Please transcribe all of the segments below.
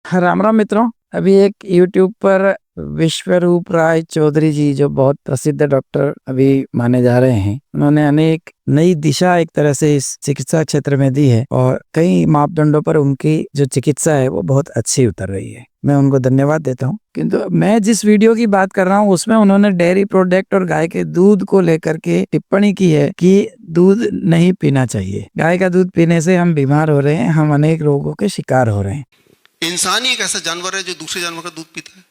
राम राम मित्रों। अभी एक YouTube पर विश्वरूप राय चौधरी जी, जो बहुत प्रसिद्ध डॉक्टर अभी माने जा रहे हैं, उन्होंने अनेक नई दिशा एक तरह से इस चिकित्सा क्षेत्र में दी है और कई मापदंडों पर उनकी जो चिकित्सा है वो बहुत अच्छी उतर रही है। मैं उनको धन्यवाद देता हूँ। किंतु मैं जिस वीडियो की बात कर रहा हूँ उसमें उन्होंने डेयरी प्रोडक्ट और गाय के दूध को लेकर के टिप्पणी की है कि दूध नहीं पीना चाहिए। गाय का दूध पीने से हम बीमार हो रहे हैं, हम अनेक रोगों के शिकार हो रहे हैं। इंसान ही एक ऐसा जानवर है जो दूसरे जानवर का दूध पीता है।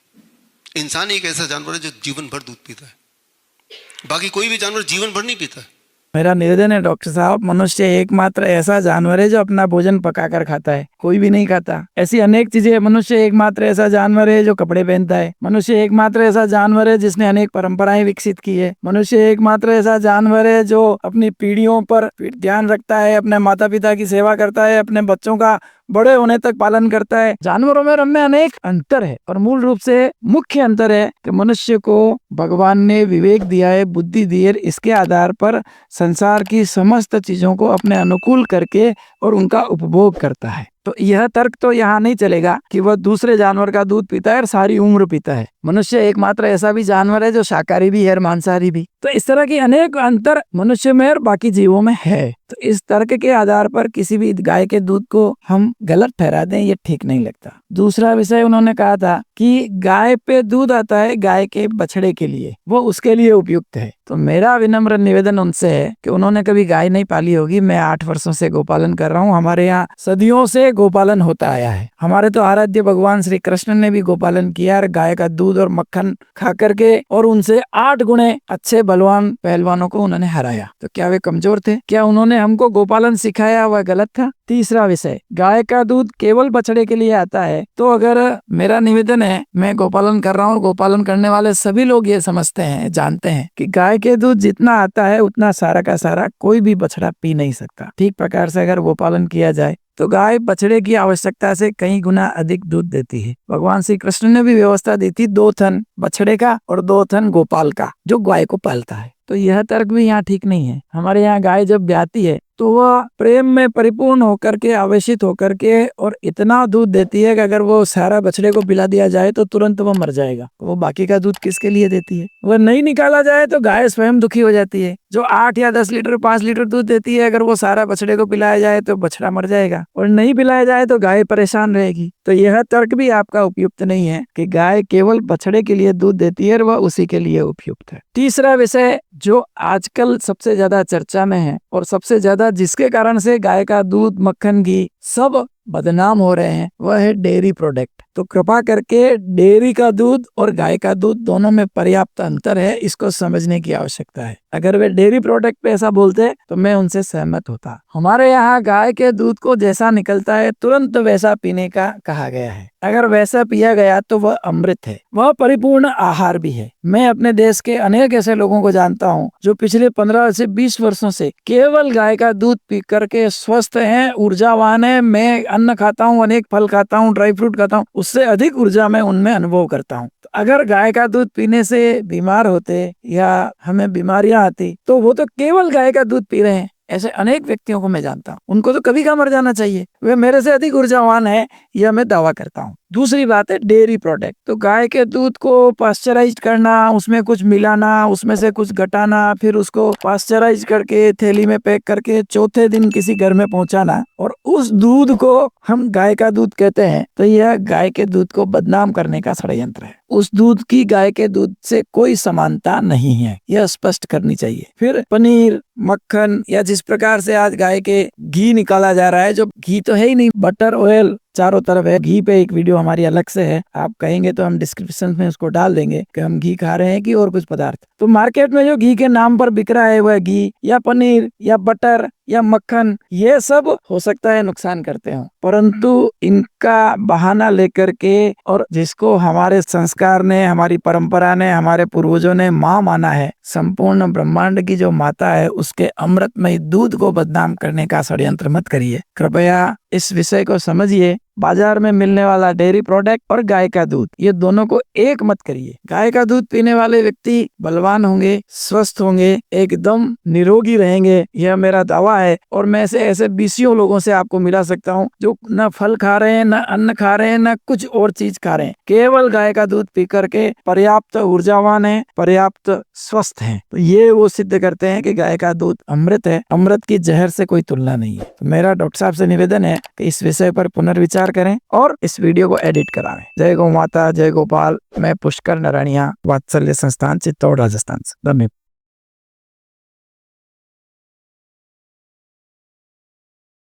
इंसान ही एक ऐसा जानवर है जो जीवन भर दूध पीता है। बाकी कोई भी जानवर जीवन भर नहीं पीता है। मेरा निवेदन है डॉक्टर साहब, मनुष्य एकमात्र ऐसा जानवर है जो अपना भोजन पकाकर खाता है, कोई भी नहीं खाता। ऐसी अनेक चीजें। मनुष्य एकमात्र ऐसा जानवर है जो कपड़े पहनता है। मनुष्य एकमात्र ऐसा जानवर है जिसने अनेक परंपराएं विकसित की है। मनुष्य एकमात्र ऐसा जानवर है जो अपनी पीढ़ियों पर ध्यान रखता है, अपने माता पिता की सेवा करता है, अपने बच्चों का बड़े होने तक पालन करता है। जानवरों में हमें अनेक अंतर है और मूल रूप से मुख्य अंतर है कि मनुष्य को भगवान ने विवेक दिया है, बुद्धि दी है। इसके आधार पर संसार की समस्त चीजों को अपने अनुकूल करके और उनका उपभोग करता है। तो यह तर्क तो यहाँ नहीं चलेगा कि वह दूसरे जानवर का दूध पीता है और सारी उम्र पीता है। मनुष्य एकमात्र ऐसा भी जानवर है जो शाकाहारी भी है और मांसाहारी भी। तो इस तरह की अनेक अंतर मनुष्य में और बाकी जीवों में है। तो इस तर्क के आधार पर किसी भी गाय के दूध को हम गलत ठहरा दें, ये ठीक नहीं लगता। दूसरा विषय उन्होंने कहा था कि गाय पे दूध आता है गाय के बछड़े के लिए, वो उसके लिए उपयुक्त है। तो मेरा विनम्र निवेदन उनसे है कि उन्होंने कभी गाय नहीं पाली होगी। मैं 8 वर्षों से गोपालन कर रहा हूँ। हमारे यहाँ सदियों से गोपालन होता आया है। हमारे तो आराध्य भगवान श्री कृष्ण ने भी गोपालन किया और गाय का दूध और मक्खन खा करके और उनसे 8 गुणे अच्छे बलवान पहलवानों को उन्होंने हराया। तो क्या वे कमजोर थे? क्या उन्होंने हमको गोपालन सिखाया वह गलत था? तीसरा विषय, गाय का दूध केवल बछड़े के लिए आता है। तो अगर मेरा निवेदन है, मैं गोपालन कर रहा हूँ, गोपालन करने वाले सभी लोग ये समझते हैं, जानते हैं कि गाय के दूध जितना आता है उतना सारा का सारा कोई भी बछड़ा पी नहीं सकता। ठीक प्रकार से अगर गोपालन किया जाए तो गाय बछड़े की आवश्यकता से कई गुना अधिक दूध देती है। भगवान श्री कृष्ण ने भी व्यवस्था दी थी 2 थन बछड़े का और 2 थन गोपाल का, जो गाय को पालता है। तो यह तर्क भी यहाँ ठीक नहीं है। हमारे यहाँ गाय जब ब्याती है तो वह प्रेम में परिपूर्ण होकर के, आवेशित होकर के और इतना दूध देती है कि अगर वो सारा बछड़े को पिला दिया जाए तो तुरंत वो मर जाएगा। तो वो बाकी का दूध किसके लिए देती है? वह नहीं निकाला जाए तो गाय स्वयं दुखी हो जाती है। जो 8 या 10 लीटर 5 लीटर दूध देती है, अगर वो सारा बछड़े को पिलाया जाए तो बछड़ा मर जाएगा, और नहीं पिलाया जाए तो गाय परेशान रहेगी। तो यह तर्क भी आपका उपयुक्त नहीं है कि गाय केवल बछड़े के लिए दूध देती है और वह उसी के लिए उपयुक्त है। तीसरा विषय जो आजकल सबसे ज्यादा चर्चा में है और सबसे ज्यादा जिसके कारण से गाय का दूध, मक्खन, घी सब बदनाम हो रहे हैं, वह है डेयरी प्रोडक्ट। तो कृपा करके डेयरी का दूध और गाय का दूध दोनों में पर्याप्त अंतर है, इसको समझने की आवश्यकता है। अगर वे डेयरी प्रोडक्ट पे ऐसा बोलते तो मैं उनसे सहमत होता। हमारे यहाँ गाय के दूध को जैसा निकलता है तुरंत वैसा पीने का कहा गया है। अगर वैसा पिया गया तो वह अमृत है, वह परिपूर्ण आहार भी है। मैं अपने देश के अनेक ऐसे लोगों को जानता हूँ जो पिछले 15 से 20 वर्षों से केवल गाय का दूध पी करके स्वस्थ हैं, ऊर्जावान है। मैं अन्न खाता हूँ, अनेक फल खाता हूँ, ड्राई फ्रूट खाता हूँ, उससे अधिक ऊर्जा मैं उनमें अनुभव करता हूँ। तो अगर गाय का दूध पीने से बीमार होते या हमें बीमारियां आती तो वो तो केवल गाय का दूध पी रहे हैं। ऐसे अनेक व्यक्तियों को मैं जानता हूँ, उनको तो कभी का मर जाना चाहिए। वे मेरे से अधिक ऊर्जावान है, यह मैं दावा करता हूँ। दूसरी बात है डेयरी प्रोडक्ट। तो गाय के दूध को पास्चराइज करना, उसमें कुछ मिलाना, उसमें से कुछ घटाना, फिर उसको पास्चराइज करके थैली में पैक करके चौथे दिन किसी घर में पहुंचाना, और उस दूध को हम गाय का दूध कहते हैं। तो यह गाय के दूध को बदनाम करने का षड्यंत्र है। उस दूध की गाय के दूध से कोई समानता नहीं है, यह स्पष्ट करनी चाहिए। फिर पनीर, मक्खन या जिस प्रकार से आज गाय के घी निकाला जा रहा है, जो घी तो है ही नहीं, बटर, ऑयल चारों तरफ है। घी पे एक वीडियो हमारी अलग से है, आप कहेंगे तो हम डिस्क्रिप्शन में उसको डाल देंगे कि हम घी खा रहे हैं कि और कुछ पदार्थ। तो मार्केट में जो घी के नाम पर बिक रहा है वह घी या पनीर या बटर या मक्खन, ये सब हो सकता है नुकसान करते हो, परंतु इनका बहाना लेकर के और जिसको हमारे संस्कार ने, हमारी परंपरा ने, हमारे पूर्वजों ने माँ माना है, संपूर्ण ब्रह्मांड की जो माता है, उसके अमृतमय दूध को बदनाम करने का षड्यंत्र मत करिए। कृपया इस विषय को समझिए बाजार में मिलने वाला डेयरी प्रोडक्ट और गाय का दूध, ये दोनों को एक मत करिए। गाय का दूध पीने वाले व्यक्ति बलवान होंगे, स्वस्थ होंगे, एकदम निरोगी रहेंगे, यह मेरा दावा है। और मैं ऐसे 20 लोगों से आपको मिला सकता हूँ जो न फल खा रहे हैं, न अन्न खा रहे हैं, न कुछ और चीज खा रहे हैं, केवल गाय का दूध पी करके पर्याप्त ऊर्जावान है, पर्याप्त स्वस्थ हैं। तो ये वो सिद्ध करते हैं कि गाय का दूध अमृत है, अमृत की जहर से कोई तुलना नहीं है। तो मेरा डॉक्टर साहब से निवेदन है कि इस विषय पर पुनर्विचार करें और इस वीडियो को एडिट करावें। जय गौ माता, जय गोपाल। मैं पुष्कर नारायणिया, वात्सल्य संस्थान, चित्तौड़, राजस्थान से। धन्यवाद।